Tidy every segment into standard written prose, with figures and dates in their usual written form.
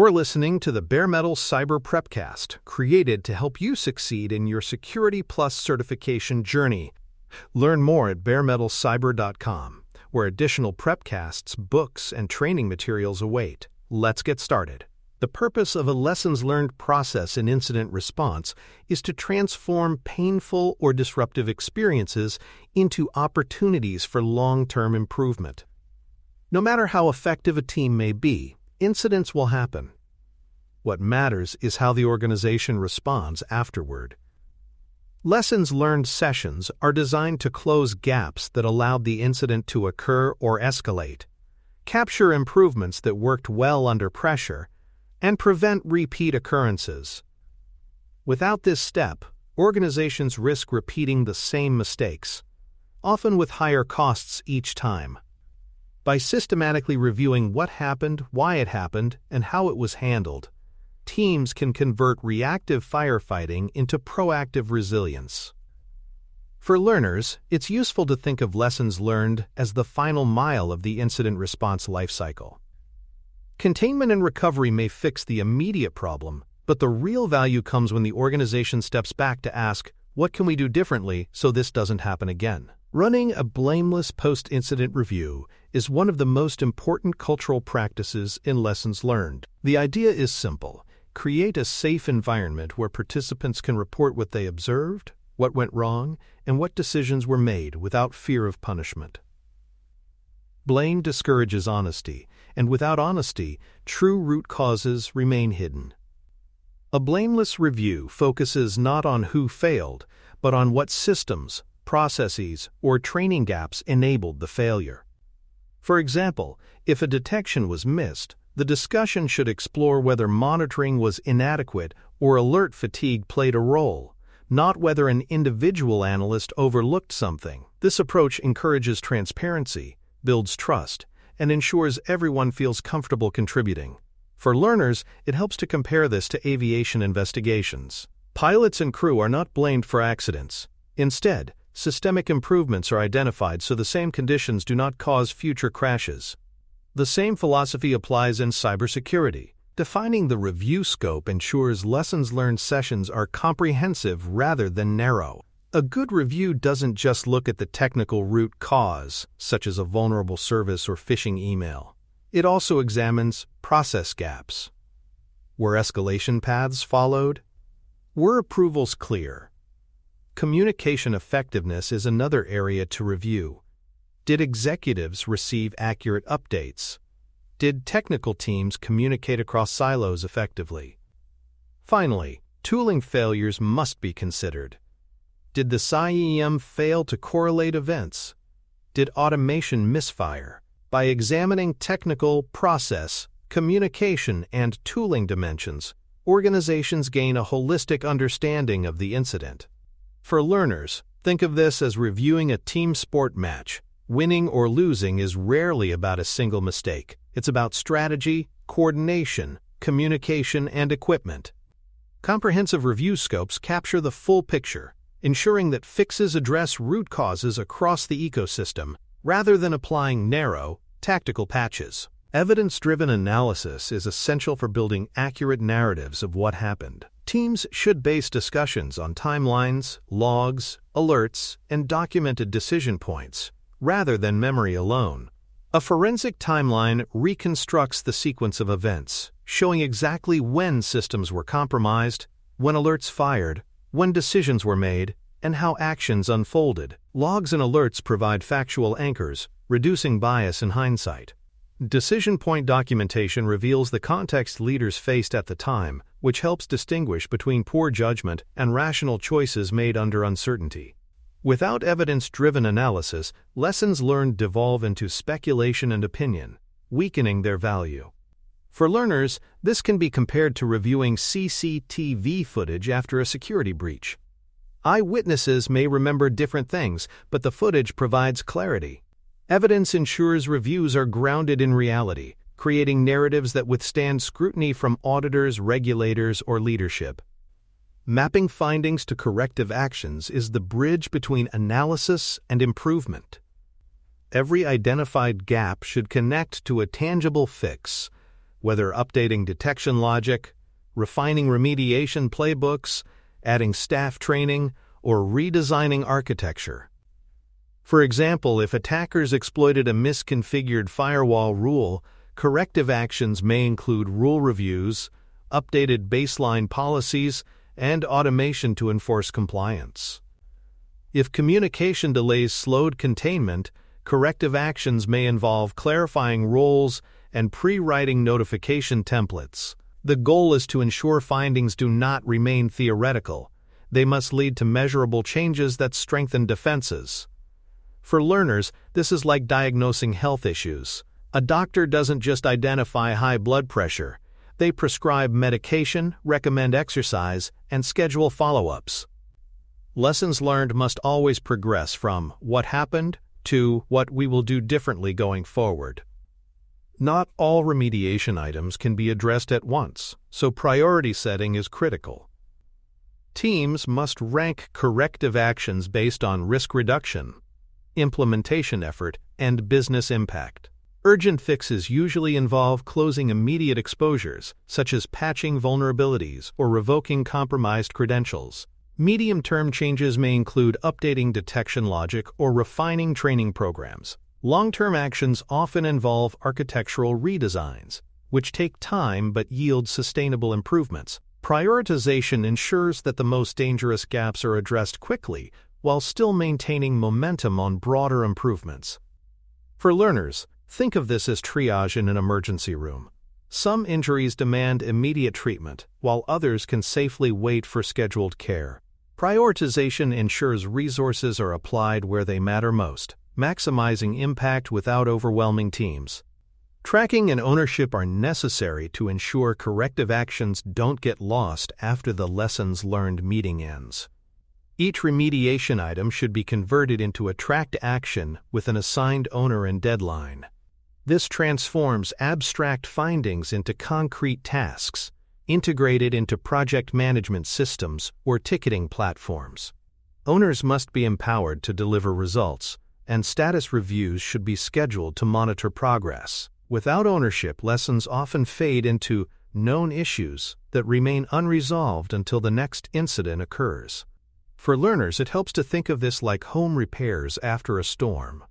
You're listening to the Bare Metal Cyber Prepcast, created to help you succeed in your Security Plus certification journey. Learn more at baremetalcyber.com, where additional prepcasts, books, and training materials await. Let's get started. The purpose of a lessons learned process in incident response is to transform painful or disruptive experiences into opportunities for long-term improvement. No matter how effective a team may be, incidents will happen. What matters is how the organization responds afterward. Lessons learned sessions are designed to close gaps that allowed the incident to occur or escalate, capture improvements that worked well under pressure, and prevent repeat occurrences. Without this step, organizations risk repeating the same mistakes, often with higher costs each time. By systematically reviewing what happened, why it happened, and how it was handled, teams can convert reactive firefighting into proactive resilience. For learners, it's useful to think of lessons learned as the final mile of the incident response lifecycle. Containment and recovery may fix the immediate problem, but the real value comes when the organization steps back to ask, what can we do differently so this doesn't happen again? Running a blameless post-incident review is one of the most important cultural practices in lessons learned. The idea is simple. Create a safe environment where participants can report what they observed, what went wrong, and what decisions were made without fear of punishment. Blame discourages honesty, and without honesty, true root causes remain hidden. A blameless review focuses not on who failed, but on what systems, processes, or training gaps enabled the failure. For example, if a detection was missed, the discussion should explore whether monitoring was inadequate or alert fatigue played a role, not whether an individual analyst overlooked something. This approach encourages transparency, builds trust, and ensures everyone feels comfortable contributing. For learners, it helps to compare this to aviation investigations. Pilots and crew are not blamed for accidents. Instead, systemic improvements are identified so the same conditions do not cause future crashes. The same philosophy applies in cybersecurity. Defining the review scope ensures lessons learned sessions are comprehensive rather than narrow. A good review doesn't just look at the technical root cause, such as a vulnerable service or phishing email. It also examines process gaps. Were escalation paths followed? Were approvals clear? Communication effectiveness is another area to review. Did executives receive accurate updates? Did technical teams communicate across silos effectively? Finally, tooling failures must be considered. Did the SIEM fail to correlate events? Did automation misfire? By examining technical, process, communication, and tooling dimensions, organizations gain a holistic understanding of the incident. For learners, think of this as reviewing a team sport match. Winning or losing is rarely about a single mistake. It's about strategy, coordination, communication, and equipment. Comprehensive review scopes capture the full picture, ensuring that fixes address root causes across the ecosystem, rather than applying narrow, tactical patches. Evidence-driven analysis is essential for building accurate narratives of what happened. Teams should base discussions on timelines, logs, alerts, and documented decision points, rather than memory alone. A forensic timeline reconstructs the sequence of events, showing exactly when systems were compromised, when alerts fired, when decisions were made, and how actions unfolded. Logs and alerts provide factual anchors, reducing bias in hindsight. Decision point documentation reveals the context leaders faced at the time, which helps distinguish between poor judgment and rational choices made under uncertainty. Without evidence-driven analysis, lessons learned devolve into speculation and opinion, weakening their value. For learners, this can be compared to reviewing CCTV footage after a security breach. Eyewitnesses may remember different things, but the footage provides clarity. Evidence ensures reviews are grounded in reality, creating narratives that withstand scrutiny from auditors, regulators, or leadership. Mapping findings to corrective actions is the bridge between analysis and improvement. Every identified gap should connect to a tangible fix, whether updating detection logic, refining remediation playbooks, adding staff training, or redesigning architecture. For example, if attackers exploited a misconfigured firewall rule, corrective actions may include rule reviews, updated baseline policies, and automation to enforce compliance. If communication delays slowed containment, corrective actions may involve clarifying roles and pre-writing notification templates. The goal is to ensure findings do not remain theoretical. They must lead to measurable changes that strengthen defenses. For learners, this is like diagnosing health issues. A doctor doesn't just identify high blood pressure. They prescribe medication, recommend exercise, and schedule follow-ups. Lessons learned must always progress from what happened to what we will do differently going forward. Not all remediation items can be addressed at once, so priority setting is critical. Teams must rank corrective actions based on risk reduction, implementation effort, and business impact. Urgent fixes usually involve closing immediate exposures, such as patching vulnerabilities or revoking compromised credentials. Medium-term changes may include updating detection logic or refining training programs. Long-term actions often involve architectural redesigns, which take time but yield sustainable improvements. Prioritization ensures that the most dangerous gaps are addressed quickly while still maintaining momentum on broader improvements. For learners, think of this as triage in an emergency room. Some injuries demand immediate treatment, while others can safely wait for scheduled care. Prioritization ensures resources are applied where they matter most, maximizing impact without overwhelming teams. Tracking and ownership are necessary to ensure corrective actions don't get lost after the lessons learned meeting ends. Each remediation item should be converted into a tracked action with an assigned owner and deadline. This transforms abstract findings into concrete tasks, integrated into project management systems or ticketing platforms. Owners must be empowered to deliver results, and status reviews should be scheduled to monitor progress. Without ownership, lessons often fade into known issues that remain unresolved until the next incident occurs. For learners, it helps to think of this like home repairs after a storm.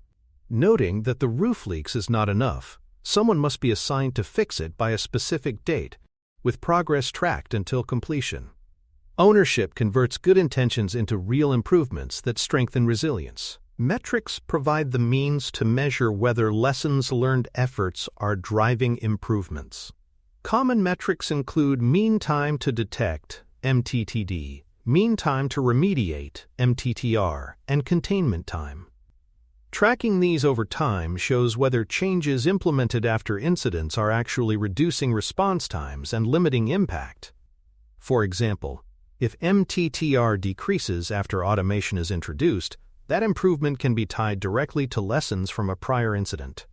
Noting that the roof leaks is not enough, someone must be assigned to fix it by a specific date, with progress tracked until completion. Ownership converts good intentions into real improvements that strengthen resilience. Metrics provide the means to measure whether lessons learned efforts are driving improvements. Common metrics include mean time to detect, MTTD, mean time to remediate, MTTR, and containment time. Tracking these over time shows whether changes implemented after incidents are actually reducing response times and limiting impact. For example, if MTTR decreases after automation is introduced, that improvement can be tied directly to lessons from a prior incident.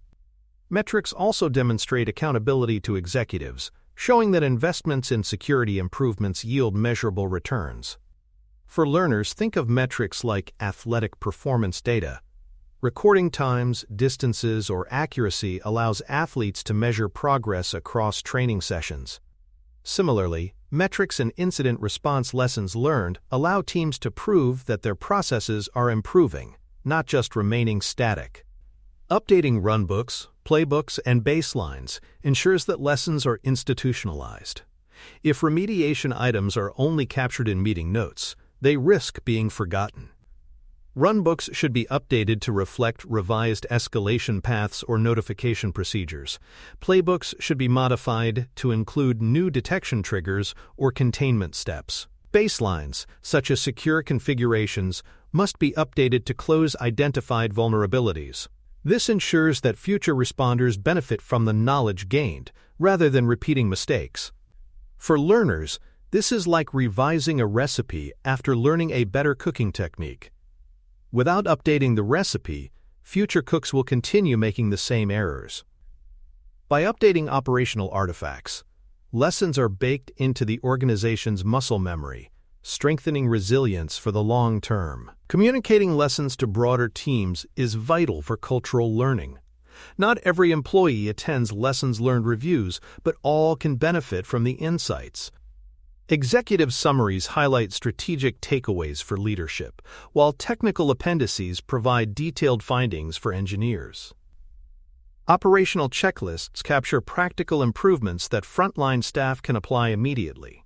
Metrics also demonstrate accountability to executives, showing that investments in security improvements yield measurable returns. For learners, think of metrics like athletic performance data. Recording times, distances, or accuracy allows athletes to measure progress across training sessions. Similarly, metrics and incident response lessons learned allow teams to prove that their processes are improving, not just remaining static. Updating runbooks, playbooks, and baselines ensures that lessons are institutionalized. If remediation items are only captured in meeting notes, they risk being forgotten. Runbooks should be updated to reflect revised escalation paths or notification procedures. Playbooks should be modified to include new detection triggers or containment steps. Baselines, such as secure configurations, must be updated to close identified vulnerabilities. This ensures that future responders benefit from the knowledge gained, rather than repeating mistakes. For learners, this is like revising a recipe after learning a better cooking technique. Without updating the recipe, future cooks will continue making the same errors. By updating operational artifacts, lessons are baked into the organization's muscle memory, strengthening resilience for the long term. Communicating lessons to broader teams is vital for cultural learning. Not every employee attends lessons learned reviews, but all can benefit from the insights. Executive summaries highlight strategic takeaways for leadership, while technical appendices provide detailed findings for engineers. Operational checklists capture practical improvements that frontline staff can apply immediately.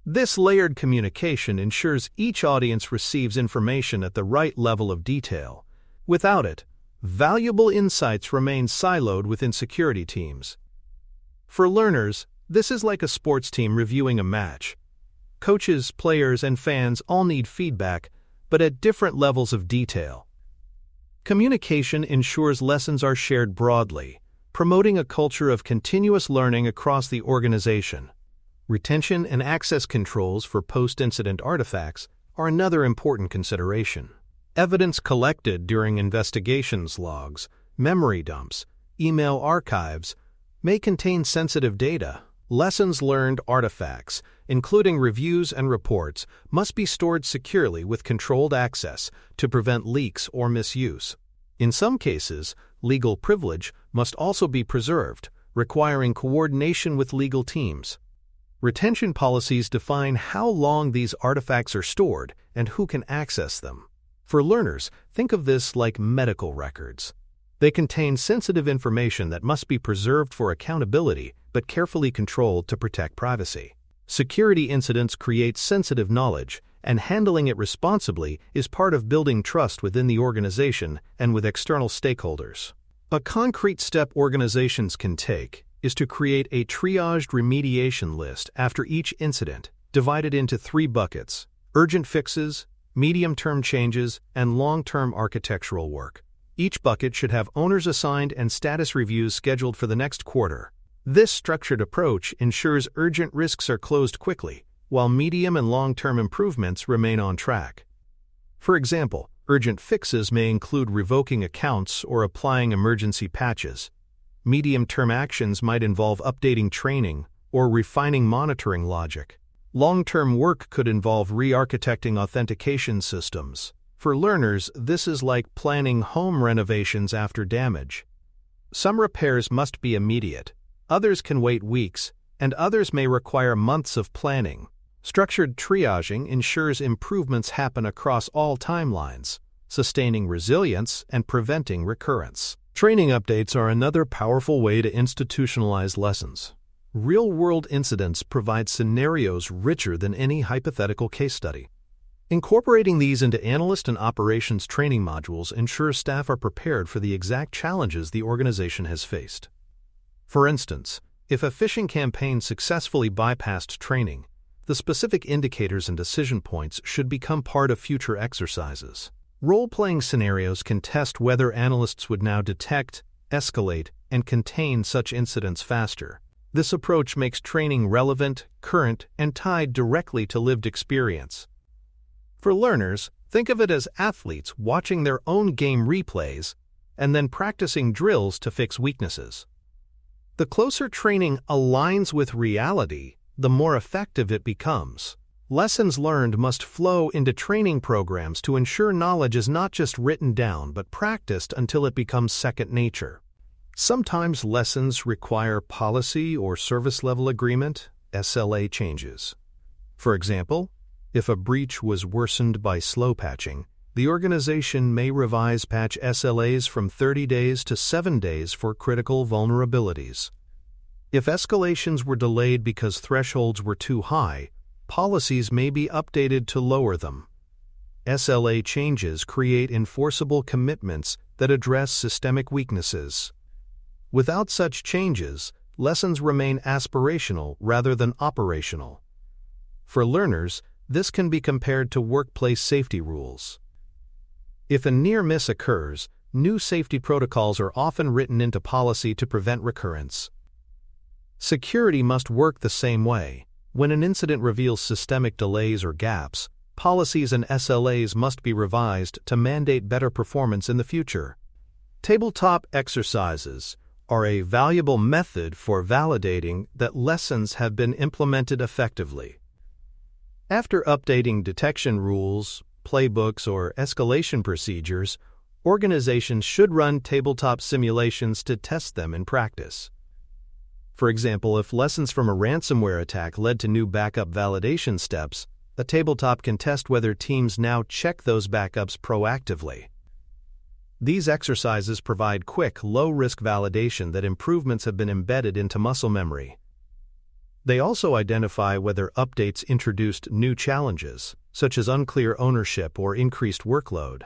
This layered communication ensures each audience receives information at the right level of detail. Without it, valuable insights remain siloed within security teams. For learners, this is like a sports team reviewing a match. Coaches, players, and fans all need feedback, but at different levels of detail. Communication ensures lessons are shared broadly, promoting a culture of continuous learning across the organization. Retention and access controls for post-incident artifacts are another important consideration. Evidence collected during investigations logs, memory dumps, email archives may contain sensitive data. Lessons learned artifacts, including reviews and reports, must be stored securely with controlled access to prevent leaks or misuse. In some cases, legal privilege must also be preserved, requiring coordination with legal teams. Retention policies define how long these artifacts are stored and who can access them. For learners, think of this like medical records. They contain sensitive information that must be preserved for accountability but carefully controlled to protect privacy. Security incidents create sensitive knowledge, and handling it responsibly is part of building trust within the organization and with external stakeholders. A concrete step organizations can take is to create a triaged remediation list after each incident, divided into 3 buckets: urgent fixes, medium-term changes, and long-term architectural work. Each bucket should have owners assigned and status reviews scheduled for the next quarter. This structured approach ensures urgent risks are closed quickly, while medium and long-term improvements remain on track. For example, urgent fixes may include revoking accounts or applying emergency patches. Medium-term actions might involve updating training or refining monitoring logic. Long-term work could involve re-architecting authentication systems. For learners, this is like planning home renovations after damage. Some repairs must be immediate, others can wait weeks, and others may require months of planning. Structured triaging ensures improvements happen across all timelines, sustaining resilience and preventing recurrence. Training updates are another powerful way to institutionalize lessons. Real-world incidents provide scenarios richer than any hypothetical case study. Incorporating these into analyst and operations training modules ensures staff are prepared for the exact challenges the organization has faced. For instance, if a phishing campaign successfully bypassed training, the specific indicators and decision points should become part of future exercises. Role-playing scenarios can test whether analysts would now detect, escalate, and contain such incidents faster. This approach makes training relevant, current, and tied directly to lived experience. For learners, think of it as athletes watching their own game replays and then practicing drills to fix weaknesses. The closer training aligns with reality, the more effective it becomes. Lessons learned must flow into training programs to ensure knowledge is not just written down but practiced until it becomes second nature. Sometimes lessons require policy or service level agreement, SLA changes. For example, if a breach was worsened by slow patching, the organization may revise patch SLAs from 30 days to 7 days for critical vulnerabilities. If escalations were delayed because thresholds were too high, policies may be updated to lower them. SLA changes create enforceable commitments that address systemic weaknesses. Without such changes, lessons remain aspirational rather than operational. For learners, this can be compared to workplace safety rules. If a near miss occurs, new safety protocols are often written into policy to prevent recurrence. Security must work the same way. When an incident reveals systemic delays or gaps, policies and SLAs must be revised to mandate better performance in the future. Tabletop exercises are a valuable method for validating that lessons have been implemented effectively. After updating detection rules, playbooks, or escalation procedures, Organizations should run tabletop simulations to test them in practice. For example, if lessons from a ransomware attack led to new backup validation steps, a tabletop can test whether teams now check those backups proactively. These exercises provide quick, low-risk validation that improvements have been embedded into muscle memory. They also identify whether updates introduced new challenges, such as unclear ownership or increased workload.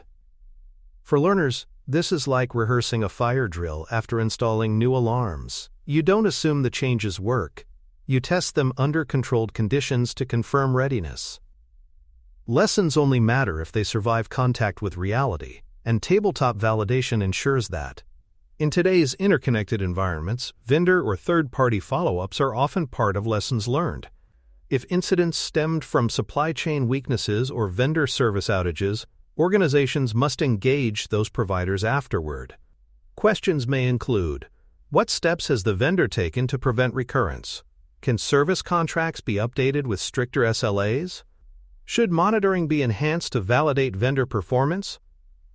For learners, this is like rehearsing a fire drill after installing new alarms. You don't assume the changes work. You test them under controlled conditions to confirm readiness. Lessons only matter if they survive contact with reality, and tabletop validation ensures that. In today's interconnected environments, vendor or third-party follow-ups are often part of lessons learned. If incidents stemmed from supply chain weaknesses or vendor service outages, organizations must engage those providers afterward. Questions may include: what steps has the vendor taken to prevent recurrence? Can service contracts be updated with stricter SLAs? Should monitoring be enhanced to validate vendor performance?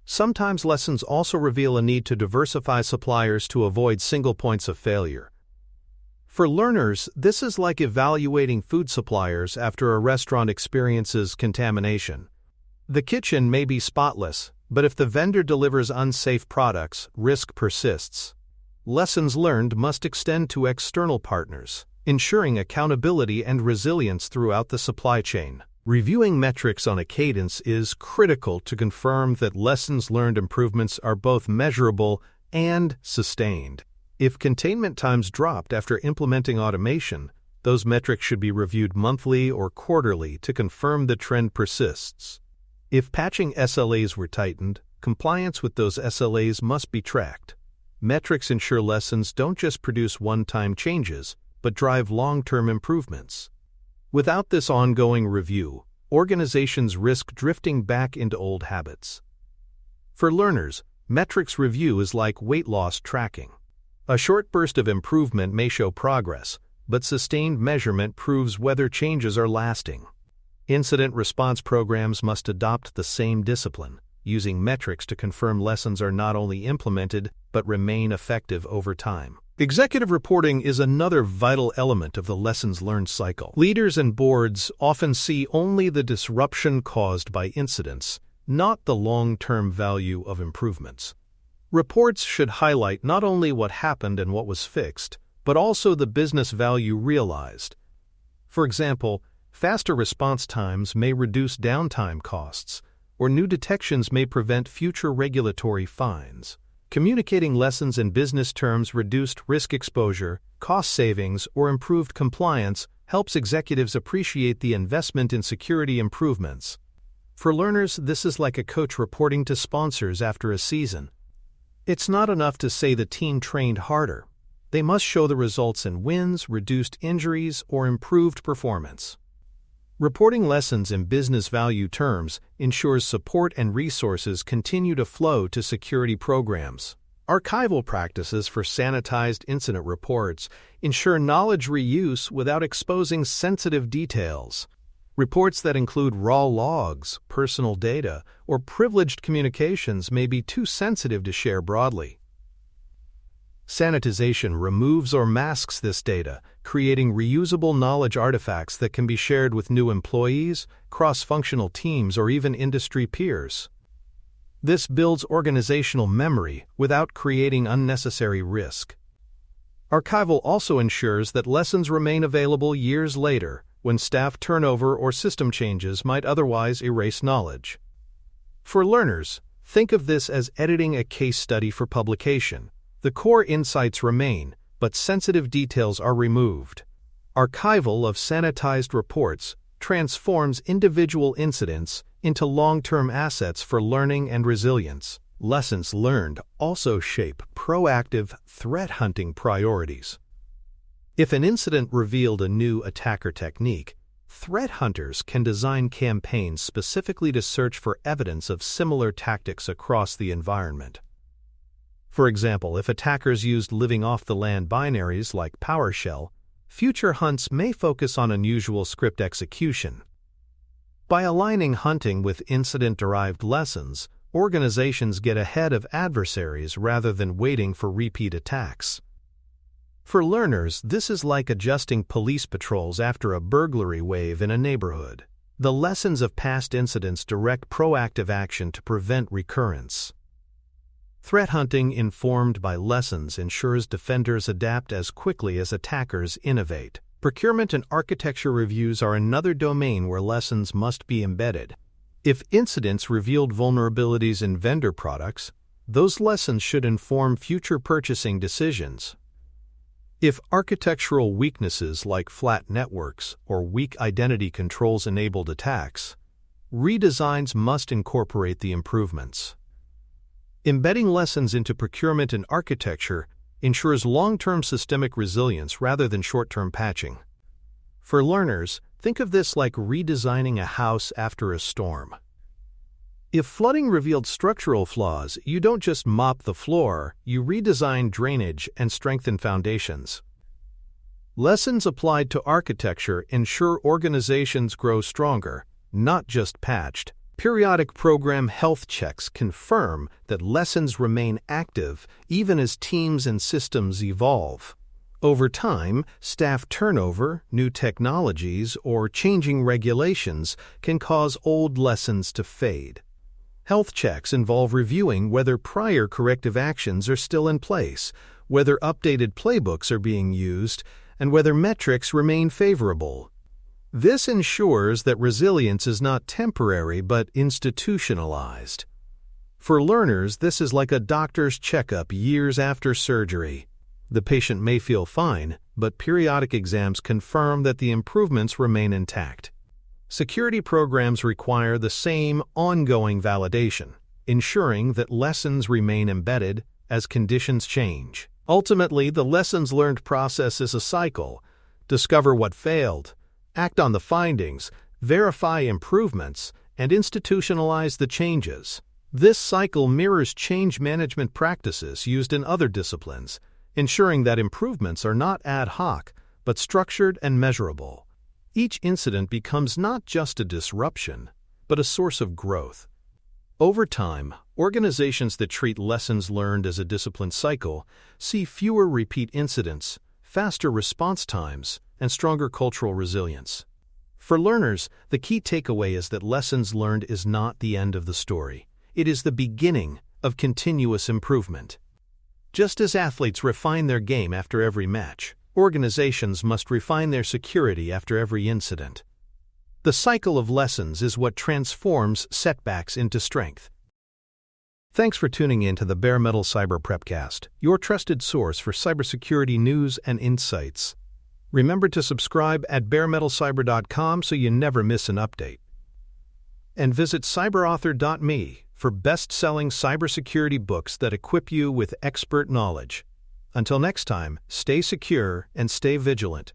Sometimes lessons also reveal a need to diversify suppliers to avoid single points of failure. For learners, this is like evaluating food suppliers after a restaurant experiences contamination. The kitchen may be spotless, but if the vendor delivers unsafe products, risk persists. Lessons learned must extend to external partners, ensuring accountability and resilience throughout the supply chain. Reviewing metrics on a cadence is critical to confirm that lessons learned improvements are both measurable and sustained. If containment times dropped after implementing automation, those metrics should be reviewed monthly or quarterly to confirm the trend persists. If patching SLAs were tightened, compliance with those SLAs must be tracked. Metrics ensure lessons don't just produce one-time changes, but drive long-term improvements. Without this ongoing review, organizations risk drifting back into old habits. For learners, metrics review is like weight loss tracking. A short burst of improvement may show progress, but sustained measurement proves whether changes are lasting. Incident response programs must adopt the same discipline, using metrics to confirm lessons are not only implemented but remain effective over time. Executive reporting is another vital element of the lessons learned cycle. Leaders and boards often see only the disruption caused by incidents, not the long-term value of improvements. Reports should highlight not only what happened and what was fixed, but also the business value realized. For example, faster response times may reduce downtime costs, or new detections may prevent future regulatory fines. Communicating lessons in business terms reduced risk exposure, cost savings, or improved compliance helps executives appreciate the investment in security improvements. For learners, this is like a coach reporting to sponsors after a season. It's not enough to say the team trained harder. They must show the results in wins, reduced injuries, or improved performance. Reporting lessons in business value terms ensures support and resources continue to flow to security programs. Archival practices for sanitized incident reports ensure knowledge reuse without exposing sensitive details. Reports that include raw logs, personal data, or privileged communications may be too sensitive to share broadly. Sanitization removes or masks this data, creating reusable knowledge artifacts that can be shared with new employees, cross-functional teams, or even industry peers. This builds organizational memory without creating unnecessary risk. Archival also ensures that lessons remain available years later, when staff turnover or system changes might otherwise erase knowledge. For learners, think of this as editing a case study for publication. The core insights remain, but sensitive details are removed. Archival of sanitized reports transforms individual incidents into long-term assets for learning and resilience. Lessons learned also shape proactive threat hunting priorities. If an incident revealed a new attacker technique, threat hunters can design campaigns specifically to search for evidence of similar tactics across the environment. For example, if attackers used living off-the-land binaries like PowerShell, future hunts may focus on unusual script execution. By aligning hunting with incident-derived lessons, organizations get ahead of adversaries rather than waiting for repeat attacks. For learners, this is like adjusting police patrols after a burglary wave in a neighborhood. The lessons of past incidents direct proactive action to prevent recurrence. Threat hunting informed by lessons ensures defenders adapt as quickly as attackers innovate. Procurement and architecture reviews are another domain where lessons must be embedded. If incidents revealed vulnerabilities in vendor products, those lessons should inform future purchasing decisions. If architectural weaknesses like flat networks or weak identity controls enabled attacks, redesigns must incorporate the improvements. Embedding lessons into procurement and architecture ensures long-term systemic resilience rather than short-term patching. For learners, think of this like redesigning a house after a storm. If flooding revealed structural flaws, you don't just mop the floor, you redesign drainage and strengthen foundations. Lessons applied to architecture ensure organizations grow stronger, not just patched. Periodic program health checks confirm that lessons remain active even as teams and systems evolve. Over time, staff turnover, new technologies, or changing regulations can cause old lessons to fade. Health checks involve reviewing whether prior corrective actions are still in place, whether updated playbooks are being used, and whether metrics remain favorable. This ensures that resilience is not temporary but institutionalized. For learners, this is like a doctor's checkup years after surgery. The patient may feel fine, but periodic exams confirm that the improvements remain intact. Security programs require the same ongoing validation, ensuring that lessons remain embedded as conditions change. Ultimately, the lessons learned process is a cycle. Discover what failed, act on the findings, verify improvements, and institutionalize the changes. This cycle mirrors change management practices used in other disciplines, ensuring that improvements are not ad hoc, but structured and measurable. Each incident becomes not just a disruption, but a source of growth. Over time, organizations that treat lessons learned as a disciplined cycle see fewer repeat incidents, faster response times, and stronger cultural resilience. For learners, the key takeaway is that lessons learned is not the end of the story. It is the beginning of continuous improvement. Just as athletes refine their game after every match, organizations must refine their security after every incident. The cycle of lessons is what transforms setbacks into strength. Thanks for tuning in to the Bare Metal Cyber Prepcast, your trusted source for cybersecurity news and insights. Remember to subscribe at baremetalcyber.com so you never miss an update. And visit cyberauthor.me for best-selling cybersecurity books that equip you with expert knowledge. Until next time, stay secure and stay vigilant.